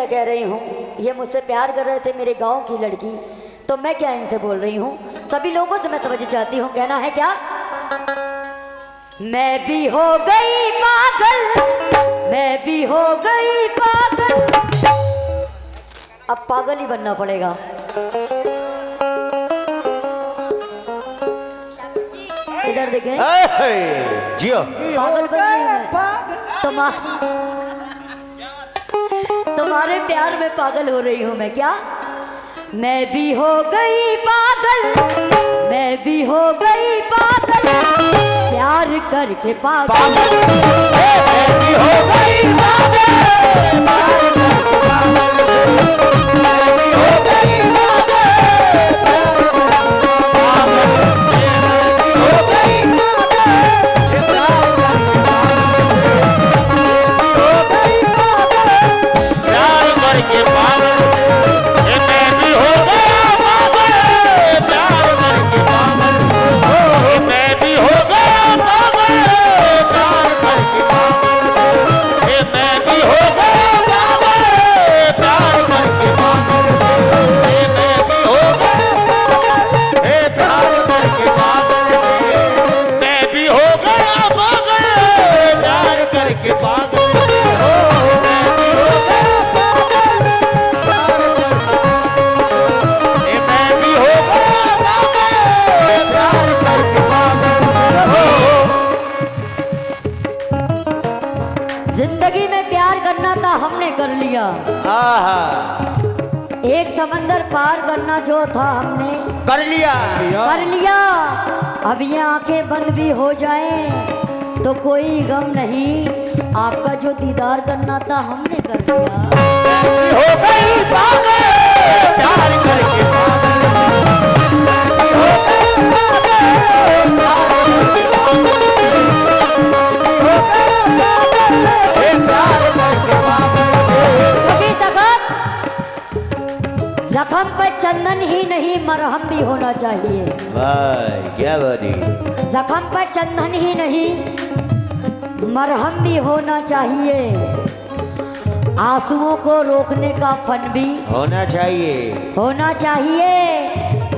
क्या कह रही हूँ, ये मुझसे प्यार कर रहे थे मेरे गांव की लड़की, तो मैं क्या इनसे बोल रही हूँ, सभी लोगों से मैं तवज्जो चाहती हूँ। कहना है क्या? मैं भी हो गई पागल, मैं भी हो गई पागल। अब पागल ही बनना पड़ेगा। इधर देखें, जियो पागल बन गई मैं। तुम्हारे प्यार में पागल हो रही हूं मैं। क्या? मैं भी हो गई पागल, मैं भी हो गई पागल, प्यार करके पागल। मैं भी हो गई पागल, प्यार करके पागल। मैं भी हो गई पागल, प्यार करके पागल। मैं भी हो गया पागल, प्यार करके पागल। मैं भी हो गया पागल, प्यार करके पागल। मैं भी हो गया पागल, प्यार करके पागल। मैं भी हो गया प्यार करके पागल। मैं भी हो गया पागल, प्यार करके पागल। जिंदगी में प्यार करना था हमने कर लिया, एक समंदर पार करना जो था हमने कर लिया, कर लिया। अब ये आंखें बंद भी हो जाएं तो कोई गम नहीं, आपका जो दीदार करना था हमने कर लिया। हो गई पागल, प्यार करके पागल। हो गई पागल, प्यार करके पागल। जख्म पर चंदन ही नहीं मरहम भी होना चाहिए। भाई क्या बात है। जख्म पर चंदन ही नहीं मरहम भी होना चाहिए। आंसुओं को रोकने का फन भी होना चाहिए, होना चाहिए।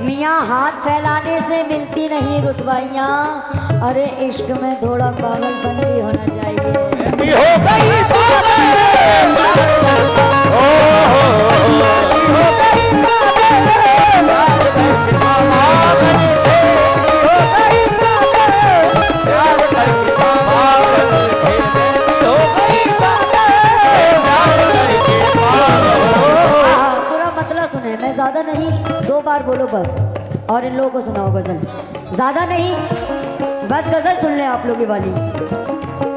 मियाँ हाथ फैलाने से मिलती नहीं रुसवाइयाँ, अरे इश्क में थोड़ा पागलपन भी होना चाहिए। हो गई पागल, ज्यादा नहीं, 2 बार बोलो बस, और इन लोगों को सुनाओ गजल। ज्यादा नहीं, बस गजल सुन लें आप लोग ये वाली।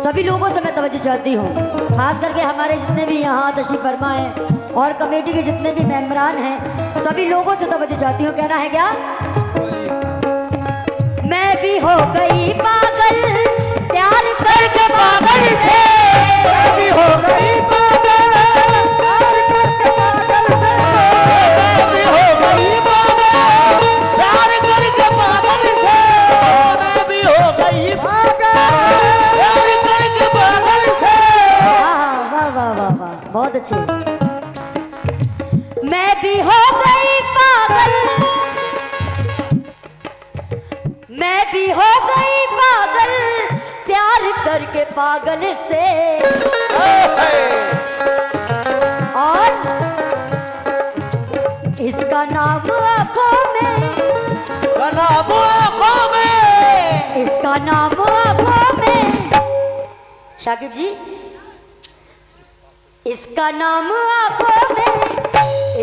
सभी लोगों से मैं तवज्जो चाहती हूँ, खास करके हमारे जितने भी यहाँ तशरीफ फरमा हैं और कमेटी के जितने भी मेंबरान हैं, सभी लोगों से तवज्जो चाहती हूँ। कहना है क्या? मैं भी हो गई पागल, प्यार करके पागल से। मैं भी हो गई पागल, प्यार करके पागल से। मैं भी हो गई पागल, प्यार करके पागल से। मैं भी हो गई पागल, प्यार करके पागल से। वाह वाह वाह वाह, बहुत अच्छे। मैं भी हो गई पागल, मैं भी हो गई पागल, प्यार करके पागल से। और इसका नाम आंखों में, इसका नाम आंखों में, इसका नाम आंखों में। शाकिब जी, इसका नाम आंखों में,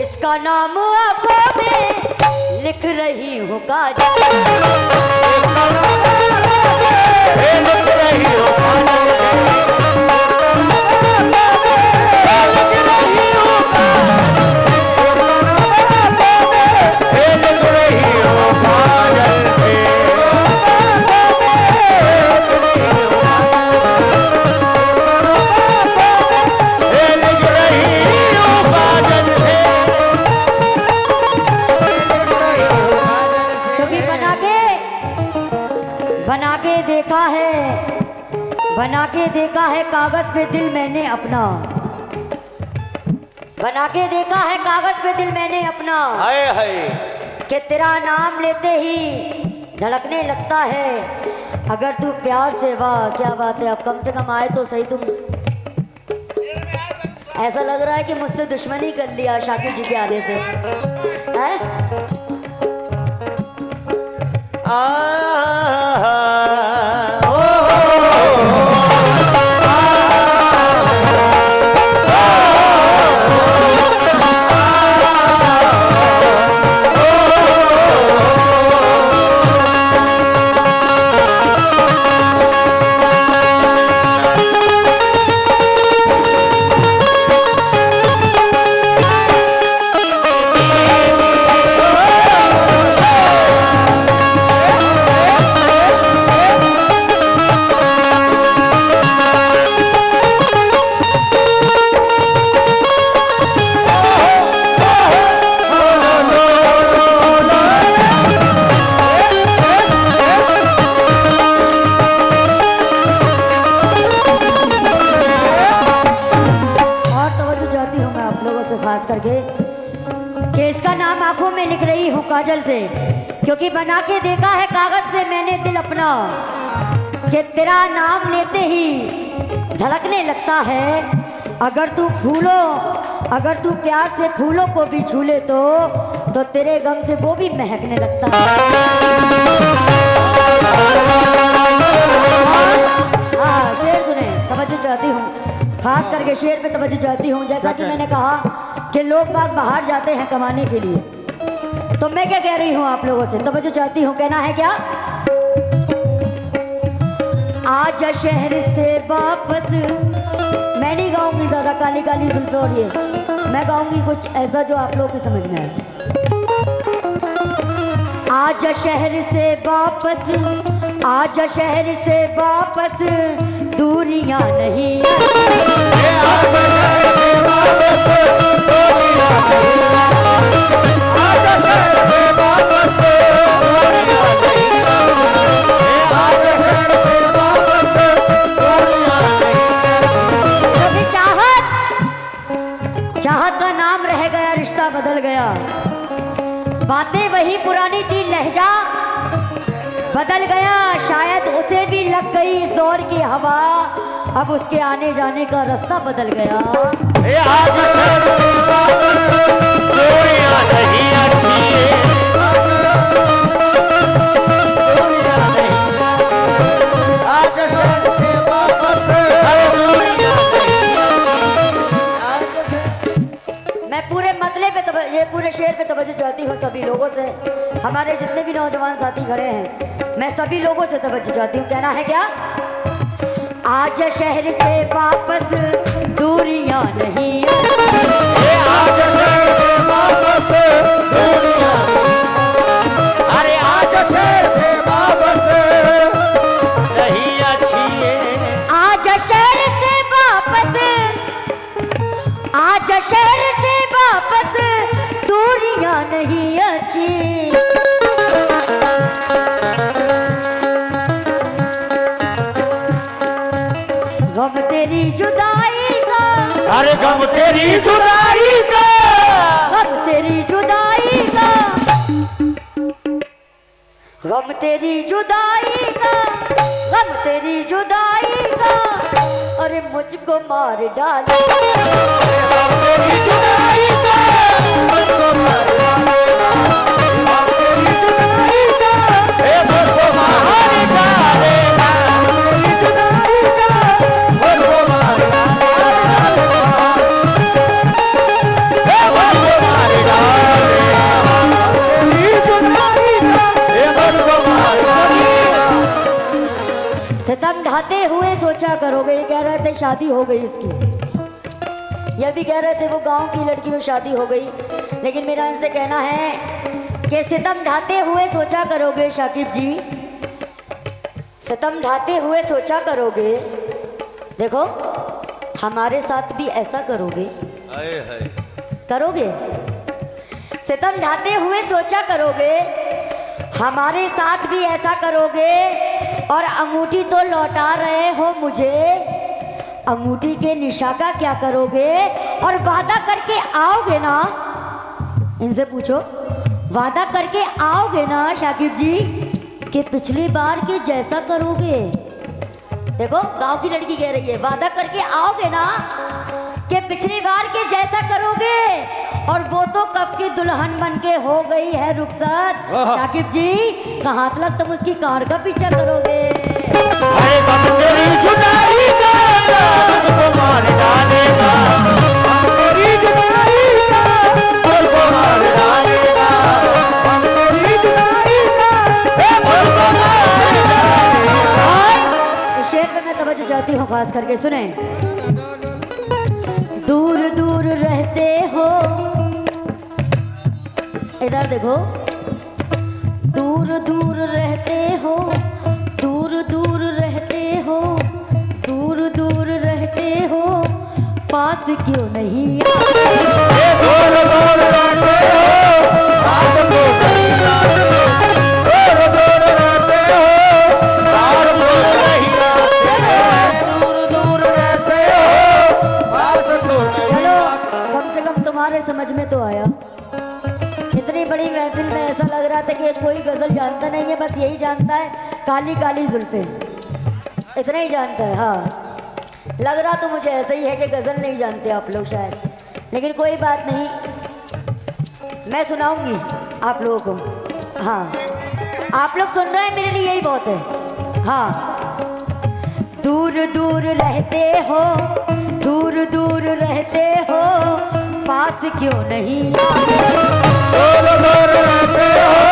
इसका नाम आंखों में लिख रही हूँ काजल। लिख रही हूँ काजल, लिख रही हूँ बना के देखा है कागज पे दिल मैंने अपना। बना के देखा है कागज पे दिल मैंने अपना, हाय हाय कि तेरा नाम लेते ही धड़कने लगता है। अगर तू प्यार से, वाह क्या बात है, अब कम से कम आए तो सही। तुम ऐसा लग रहा है कि मुझसे दुश्मनी कर लिया शाकिब जी के आने से है? खास करके कि इसका नाम आंखों में लिख रही हूँ काजल से, क्योंकि बना के देखा है कागज पे मैंने दिल अपना, कि तेरा नाम लेते ही धड़कने लगता है। अगर तू प्यार से फूलों को भी छू ले तो तेरे गम से वो भी महकने लगता है। हाँ, शेर सुने, तवज्जो चाहती हूँ, खास करके शेर पे तवज्जो चाहती हूँ। जैसा कि मैंने कहा कि लोग बाग बाहर जाते हैं कमाने के लिए, तो मैं क्या कह रही हूँ आप लोगों से, तवज्जो चाहती हूँ। कहना है क्या? आजा शहर से वापस, मैं नहीं गाऊंगी ज्यादा काली काली जुल्फे और ये, मैं गाऊंगी कुछ ऐसा जो आप लोगों की समझ में आए। आजा शहर से वापस, आजा शहर से वापस, दूरियां नहीं चाहत का नाम रह गया, रिश्ता बदल गया, बातें वही पुरानी थी, लहजा बदल गया। शायद उसे भी लग गई इस दौर की हवा, अब उसके आने जाने का रास्ता बदल गया। आज मैं पूरे मतले पे ये पूरे शेर पे तवज्जो चाहती हूँ सभी लोगों से, हमारे जितने भी नौजवान साथी खड़े हैं, मैं सभी लोगों से तवज्जो चाहती हूँ। कहना है क्या? आज शहर से वापस, दूरियां नहीं, आज शहर से वापस, दूरियां, अरे आज शहर से वापस नहीं अच्छी है। आज शहर से वापस, आज शहर से वापस, दूरियां नहीं अच्छी। गम तेरी जुदाई का, अरे गम तेरी जुदाई का, गम तेरी जुदाई का, गम तेरी जुदाई का, गम तेरी जुदाई का, अरे मुझको मार डाल, गम तेरी जुदाई का, मुझको मार डालेगा, गम तेरी जुदाई का, मुझको मार डालेगा, तेरी जुदाई का, मुझको मार डालेगा, मुझको मार डालेगा, तेरी जुदाई का, मुझको मार डालेगा। सितम ढाते हुए सोचा करोगे, ये कह रहे थे शादी हो गई इसकी, ये भी कह रहे थे वो गांव की लड़की में शादी हो गई, लेकिन मेरा इनसे कहना है कि सितम ढाते हुए सोचा करोगे शाकिब जी, सितम ढाते हुए सोचा करोगे, देखो हमारे साथ भी ऐसा करोगे, करोगे, सितम ढाते हुए सोचा करोगे, हमारे साथ भी ऐसा करोगे, और अंगूठी तो लौटा रहे हो मुझे, अंगूठी के निशा का क्या करोगे, और वादा करके आओगे ना, इनसे पूछो, वादा करके आओगे ना शाकिब जी कि पिछली बार के जैसा करोगे। देखो गांव की लड़की कह रही है, वादा करके आओगे ना कि पिछली बार के जैसा करोगे। और वो तो कब की दुल्हन बन के हो गई है रुखसत। शाकिब जी कहाँ तक तुम उसकी कार का पीछा करोगे। अरे बम तेरी जुदाई का तुझको मार डालेगा, बम तेरी जुदाई का तुझको मार डालेगा, बम तेरी जुदाई का तुझको मार डालेगा। इस शेर पे मैं तवज्जो चाहती हूँ खास करके, सुने। दूर दूर रहते हो, इधर देखो, दूर दूर रहते हो, दूर दूर रहते हो, दूर दूर रहते हो, पास क्यों नहीं आते? दूर दूर रहते हो, पास क्यों नहीं आते? दूर दूर रहते हो, पास क्यों नहीं आते? दूर दूर रहते हो, पास क्यों नहीं चलो आते? कम से कम तुम्हारे समझ में तो आया। इतनी बड़ी महफिल में ऐसा लग रहा था कि कोई गजल जानता नहीं है, बस यही जानता है काली काली जुल्फे, इतना ही जानता है। हाँ लग रहा तो मुझे ऐसा ही है कि गजल नहीं जानते आप लोग शायद, लेकिन कोई बात नहीं, मैं सुनाऊंगी आप लोगों को। हाँ आप लोग सुन रहे हैं, मेरे लिए यही बहुत है। हाँ दूर दूर रहते हो, दूर दूर रहते हो, पास क्यों नहीं आते? दूर दूर रहते हो,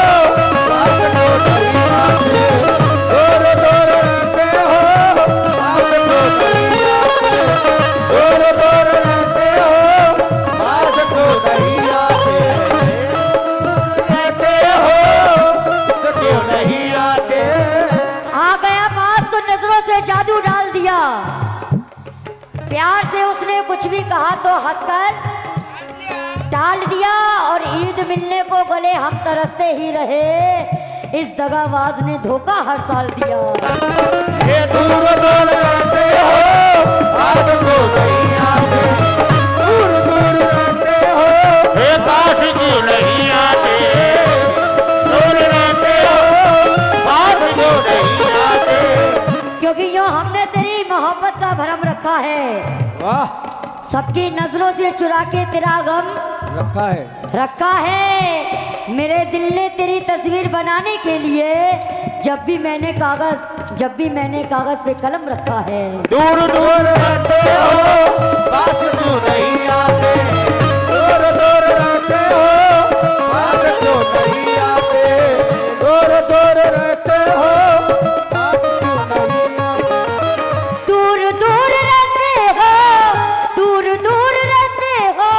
पास क्यों नहीं आते? दूर दूर रहते हो, पास क्यों नहीं आते? दूर दूर रहते हो, पास क्यों नहीं आते? रहते हो तो क्यों नहीं आते? आ गया पास तो नजरों से जादू डाल दिया, प्यार से उसने कुछ भी कहा तो हंसकर टाल दिया, और ईद मिलने को गले हम तरसते ही रहे, इस दगाबाज ने धोखा हर साल दिया। ये दूर दूर रहते हो, पास क्यों नहीं आते? दूर दूर रहते हो, ये पास क्यों नहीं आते? दूर रहते हो, पास क्यों नहीं आते? क्योंकि यूं हमने तेरी मोहब्बत का भरम रखा है, वाह सबकी नजरों से चुरा के तेरा गम रखा है। मेरे दिल ने तेरी तस्वीर बनाने के लिए जब भी मैंने कागज पे कलम रखा है। दूर दूर रहते हो, पास क्यों नहीं आते? दूर दूर रहते हो, पास क्यों नहीं आते? दूर दूर रहते हो, पास क्यों नहीं आते? दूर दूर रहते हो, दूर दूर रहते हो,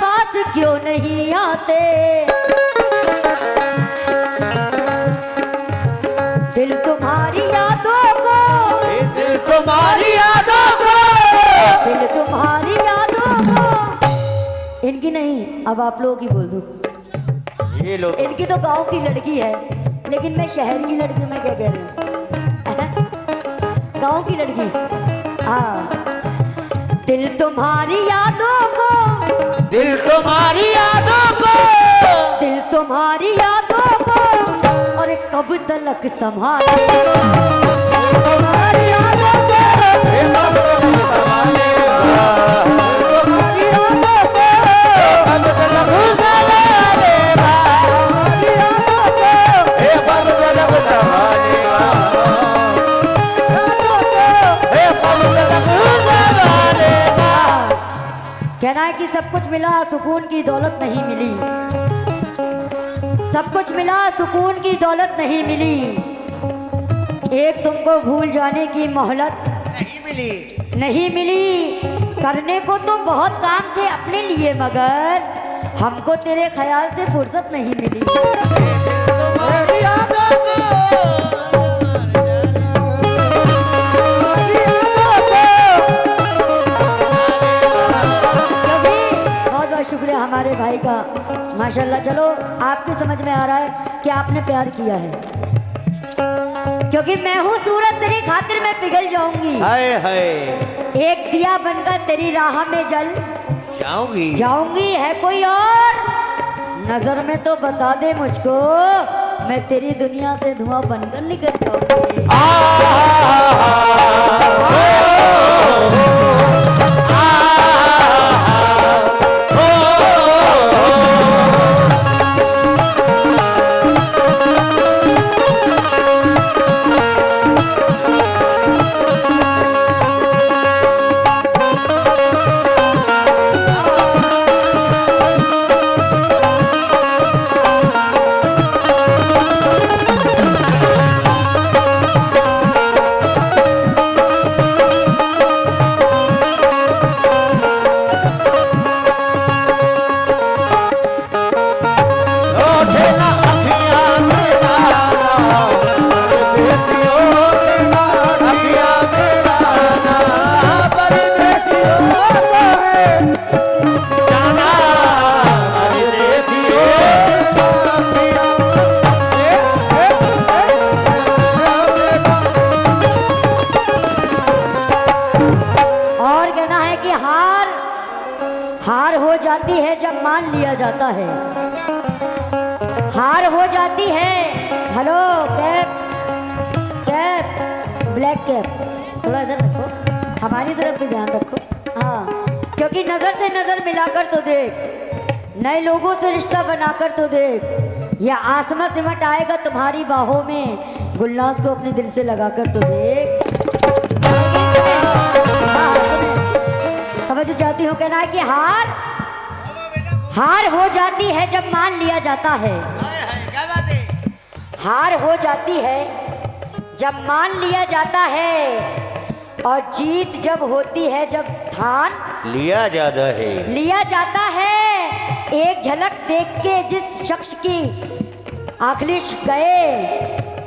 पास क्यों नहीं आते? दिल तुम्हारी यादों को, दिल तुम्हारी यादों को, दिल तुम्हारी यादों को। इनकी नहीं, अब आप लोगों की बोल दूं। ये लो इनकी तो गांव की लड़की है, लेकिन मैं शहर की लड़की, में क्या कह रही हूँ, गांव की लड़की। हाँ दिल तुम्हारी यादों को, दिल तुम्हारी यादों को, दिल तुम्हारी यादों को, और कब तलक संभाले तुम्हारी यादों को, ये कब तक संभालेगा? तुम्हारी यादों को, कब तक संभालेगा? तुम्हारी यादों को, ये कब तक संभालेगा? यादों को, ये कब तक संभालेगा? कहना है कि सब कुछ मिला, सुकून की दौलत नहीं मिली, सब कुछ मिला, सुकून की दौलत नहीं मिली, एक तुमको भूल जाने की मोहलत नहीं मिली। करने को तो बहुत काम थे अपने लिए, मगर हमको तेरे ख्याल से फुर्सत नहीं मिली। तुम्हारी यादों को, बहुत बहुत शुक्रिया हमारे भाई का, माशाल्लाह। चलो आपकी समझ में आ रहा है कि आपने प्यार किया है, क्योंकि मैं हूँ सूरज, तेरी खातिर मैं पिघल जाऊंगी। हाय हाय एक दिया बनकर तेरी राह में जल जाऊंगी। जाऊंगी है कोई और? नजर में तो बता दे मुझको, मैं तेरी दुनिया से धुआं बनकर निकल जाऊंगी। हार हो जाती है जब मान लिया जाता है। हार हो जाती है। Hello cap, cap, black cap, थोड़ा इधर रखो, हमारी तरफ भी ध्यान रखो। हाँ, क्योंकि नजर से नजर मिलाकर तो देख, नए लोगों से रिश्ता बनाकर तो देख, या आसमां सिमट आएगा तुम्हारी बाहों में, गुलनाज को अपने दिल से लगाकर तो देख। समझ जाती हूँ, कहना है कि हार हो जाती है जब मान लिया जाता है। क्या बात है? हार हो जाती है जब मान लिया जाता है, और जीत जब होती है जब ठान लिया जाता है। एक झलक देख के जिस शख्स की आखिश गए,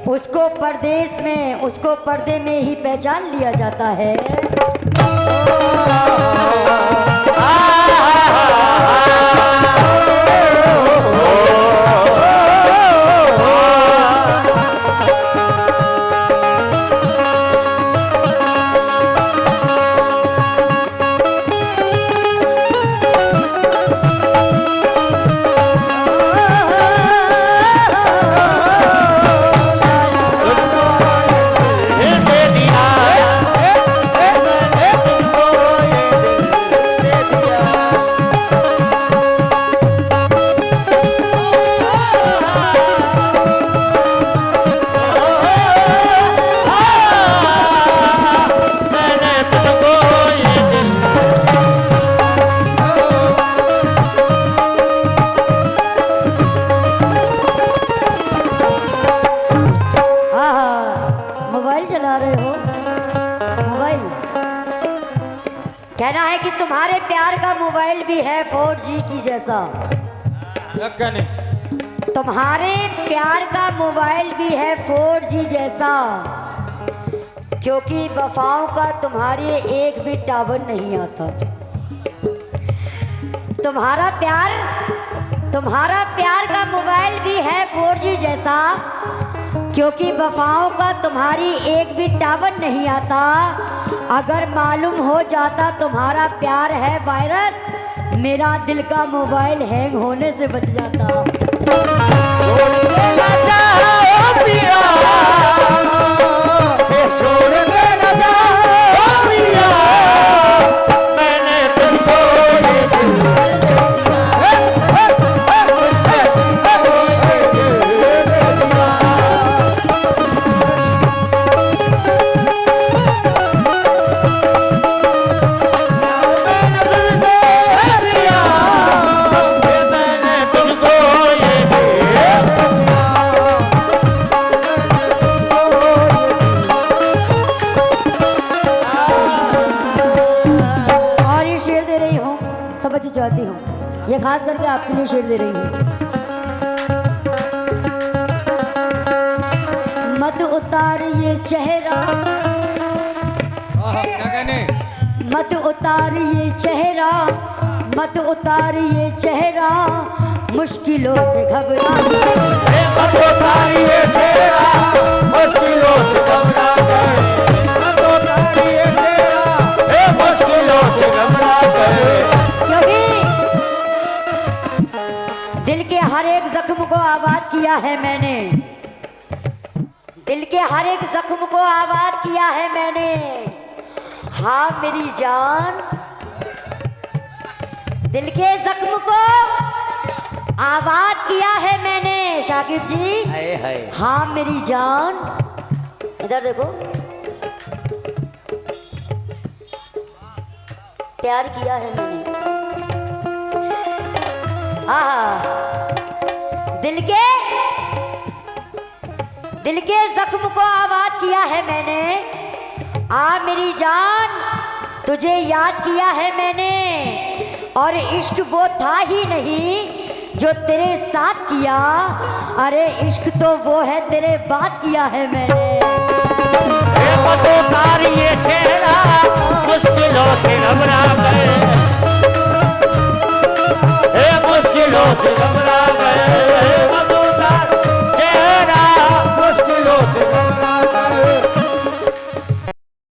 उसको पर्दे में ही पहचान लिया जाता है। कहना है कि तुम्हारे प्यार का मोबाइल भी है 4G की जैसा। तुम्हारे प्यार का मोबाइल भी है 4G जैसा, क्योंकि वफाओं का तुम्हारे एक भी टावर नहीं आता। तुम्हारा प्यार का मोबाइल भी है 4G जैसा, क्योंकि वफाओं का तुम्हारी एक भी टावर नहीं आता। अगर मालूम हो जाता तुम्हारा प्यार है वायरस, मेरा दिल का मोबाइल हैंग होने से बच जाता। चाहती हूँ, ये खास करके आपके लिए शेर दे रही हूँ। मत उतार ये चेहरा, क्या कहने? मत उतार ये चेहरा, मत उतार ये चेहरा, मुश्किलों से घबरा। मत उतार ये चेहरा, मुश्किलों से घबरा गए। मत उतार ये चेहरा, मुश्किलों से घबरा गए। क्योंकि हर एक जख्म को आबाद किया है मैंने, दिल के हर एक जख्म को आबाद किया है मैंने। हाँ मेरी जान, दिल के जख्म को आबाद किया है मैंने। शाकिब जी, हाय हाय। हाँ मेरी जान, इधर देखो, प्यार किया है मैंने। दिल के जख्म को आबाद किया है मैंने। मेरी जान, तुझे याद किया है मैंने। और इश्क वो था ही नहीं जो तेरे साथ किया, अरे इश्क तो वो है तेरे बाद किया है मैंने। ये चेहरा मुश्किलों से घबरा गए।